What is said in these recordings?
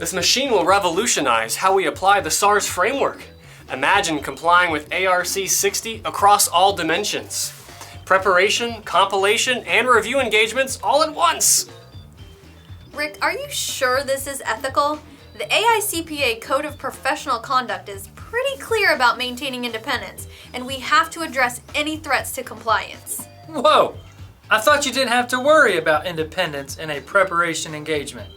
This machine will revolutionize how we apply the SSARS framework. Imagine complying with ARC 60 across all dimensions. Preparation, compilation, and review engagements all at once. Rick, are you sure this is ethical? The AICPA Code of Professional Conduct is pretty clear about maintaining independence, and we have to address any threats to compliance. Whoa! I thought you didn't have to worry about independence in a preparation engagement.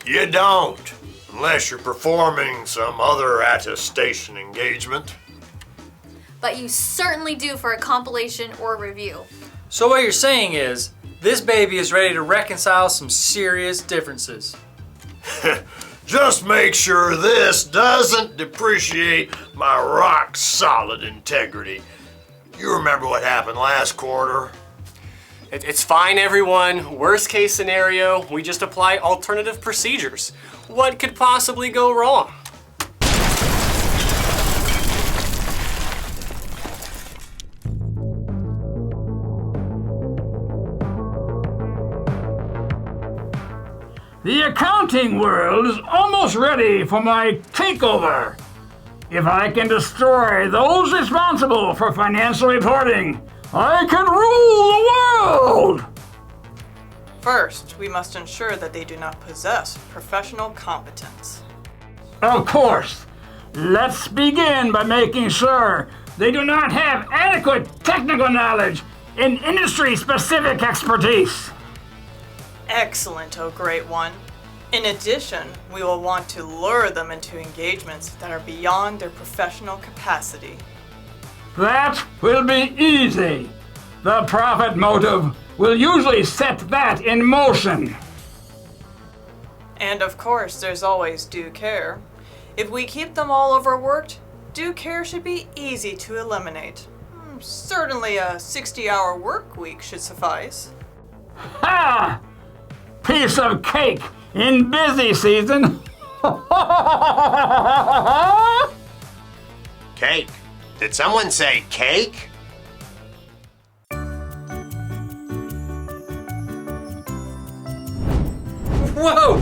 You don't, unless you're performing some other attestation engagement. But you certainly do for a compilation or review. So what you're saying is, this baby is ready to reconcile some serious differences. Just make sure this doesn't depreciate my rock-solid integrity. You remember what happened last quarter? It's fine, everyone. Worst case scenario, we just apply alternative procedures. What could possibly go wrong? The accounting world is almost ready for my takeover. If I can destroy those responsible for financial reporting, I can rule the world! First, we must ensure that they do not possess professional competence. Of course. Let's begin by making sure they do not have adequate technical knowledge and industry-specific expertise. Excellent, oh great one. In addition, we will want to lure them into engagements that are beyond their professional capacity. That will be easy. The profit motive will usually set that in motion. And of course, there's always due care. If we keep them all overworked, due care should be easy to eliminate. Certainly a 60-hour work week should suffice. Ha! Piece of cake in busy season. Cake? Did someone say cake? Whoa!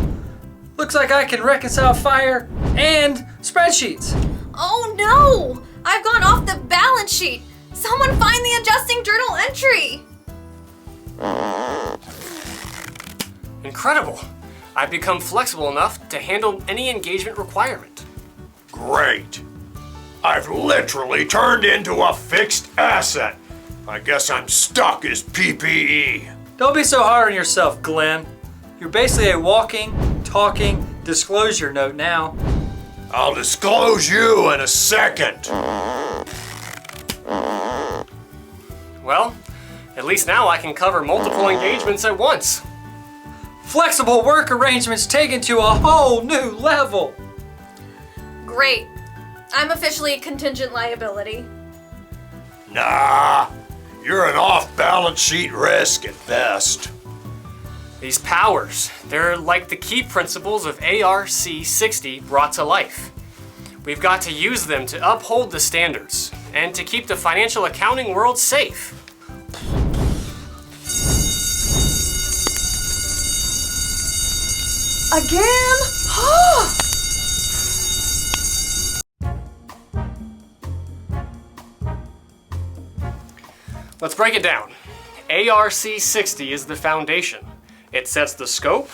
Looks like I can reconcile fire and spreadsheets. Oh no! I've gone off the balance sheet! Someone find the adjusting journal entry! Incredible. I've become flexible enough to handle any engagement requirement. Great. I've literally turned into a fixed asset. I guess I'm stuck as PPE. Don't be so hard on yourself, Glenn. You're basically a walking, talking disclosure note now. I'll disclose you in a second. Well, at least now I can cover multiple engagements at once. Flexible work arrangements taken to a whole new level. Great. I'm officially a contingent liability. Nah, you're an off-balance sheet risk at best. These powers, they're like the key principles of ARC 60 brought to life. We've got to use them to uphold the standards and to keep the financial accounting world safe. Again? Let's break it down. ARC 60 is the foundation. It sets the scope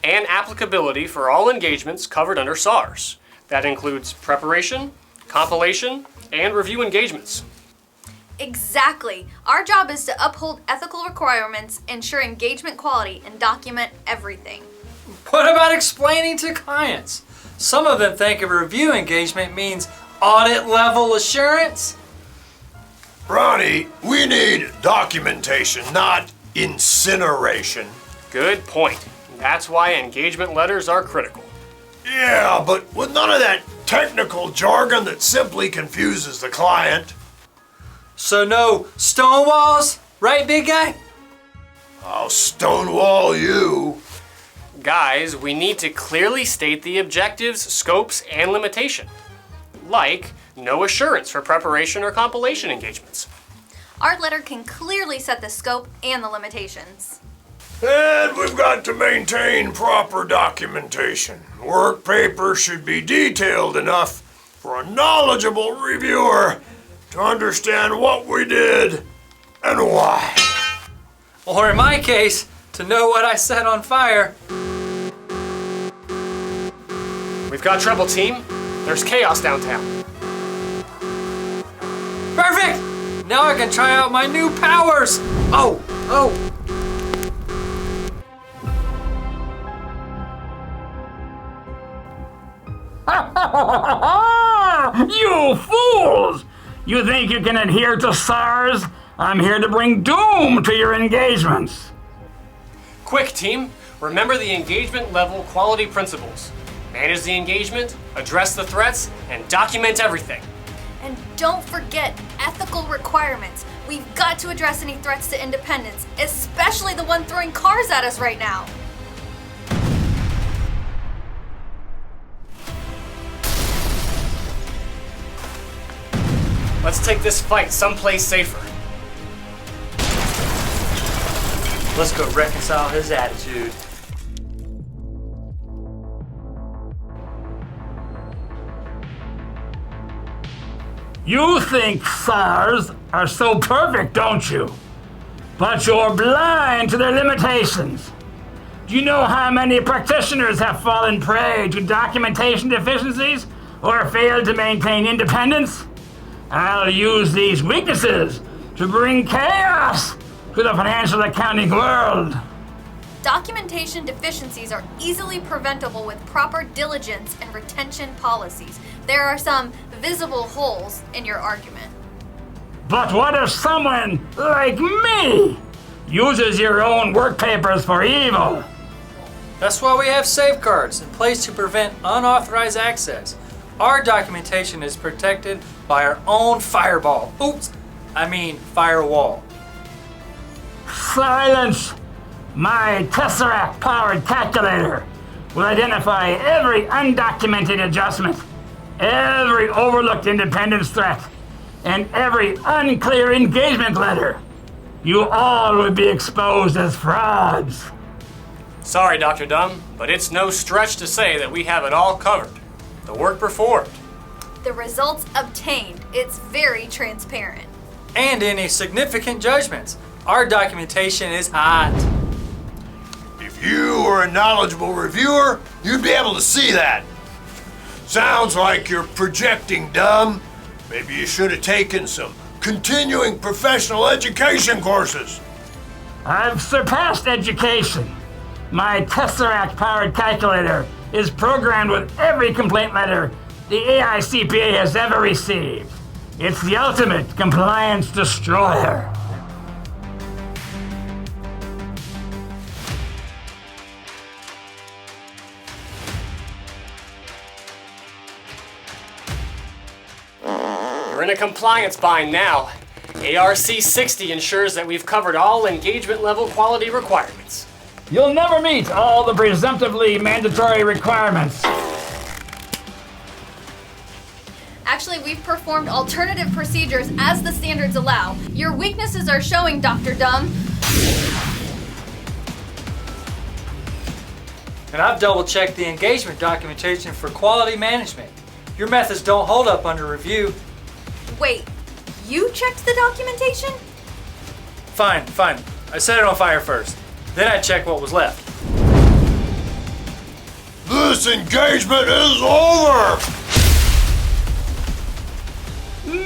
and applicability for all engagements covered under SSARS. That includes preparation, compilation, and review engagements. Exactly. Our job is to uphold ethical requirements, ensure engagement quality, and document everything. What about explaining to clients? Some of them think a review engagement means audit level assurance. Ronnie, we need documentation, not incineration. Good point. That's why engagement letters are critical. Yeah, but with none of that technical jargon that simply confuses the client. So no stone walls, right, big guy? I'll stonewall you. Guys, we need to clearly state the objectives, scopes, and limitation. Like, no assurance for preparation or compilation engagements. Our letter can clearly set the scope and the limitations. And we've got to maintain proper documentation. Work papers should be detailed enough for a knowledgeable reviewer to understand what we did and why. Or in my case, to know what I set on fire. We've got trouble, team. There's chaos downtown. Perfect! Now I can try out my new powers! Oh! You fools! You think you can adhere to SARS? I'm here to bring doom to your engagements. Quick, team. Remember the engagement level quality principles. Manage the engagement, address the threats, and document everything. And don't forget ethical requirements. We've got to address any threats to independence, especially the one throwing cars at us right now. Let's take this fight someplace safer. Let's go reconcile his attitude. You think SARS are so perfect, don't you? But you're blind to their limitations. Do you know how many practitioners have fallen prey to documentation deficiencies or failed to maintain independence? I'll use these weaknesses to bring chaos to the financial accounting world. Documentation deficiencies are easily preventable with proper diligence and retention policies. There are some visible holes in your argument. But what if someone like me uses your own work papers for evil? That's why we have safeguards in place to prevent unauthorized access. Our documentation is protected by our own firewall. Firewall. Silence! My Tesseract-powered calculator will identify every undocumented adjustment, every overlooked independence threat, and every unclear engagement letter. You all will be exposed as frauds. Sorry, Dr. Dumb, but it's no stretch to say that we have it all covered. The work performed. The results obtained. It's very transparent. And any significant judgments. Our documentation is hot. If you were a knowledgeable reviewer, you'd be able to see that. Sounds like you're projecting, Dumb. Maybe you should have taken some continuing professional education courses. I've surpassed education. My Tesseract-powered calculator is programmed with every complaint letter the AICPA has ever received. It's the ultimate compliance destroyer. We're in a compliance bind now. ARC 60 ensures that we've covered all engagement level quality requirements. You'll never meet all the presumptively mandatory requirements. Actually, we've performed alternative procedures as the standards allow. Your weaknesses are showing, Dr. Dumb. And I've double-checked the engagement documentation for quality management. Your methods don't hold up under review. Wait, you checked the documentation? Fine. I set it on fire first. Then I checked what was left. This engagement is over!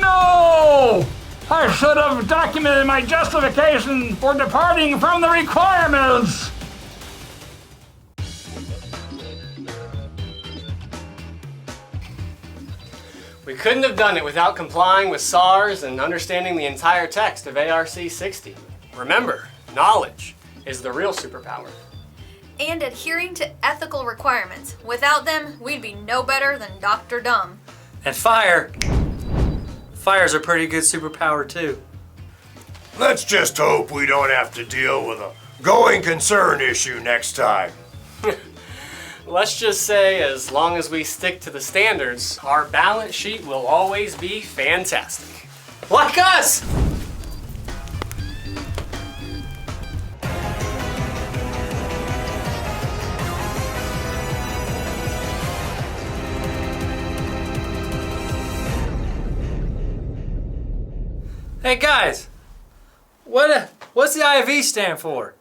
No! I should have documented my justification for departing from the requirements! We couldn't have done it without complying with SARS and understanding the entire text of ARC 60. Remember, knowledge is the real superpower. And adhering to ethical requirements. Without them, we'd be no better than Dr. Dumb. And fire's a pretty good superpower too. Let's just hope we don't have to deal with a going concern issue next time. Let's just say, as long as we stick to the standards, our balance sheet will always be fantastic. Like us! Hey guys, what's the IV stand for?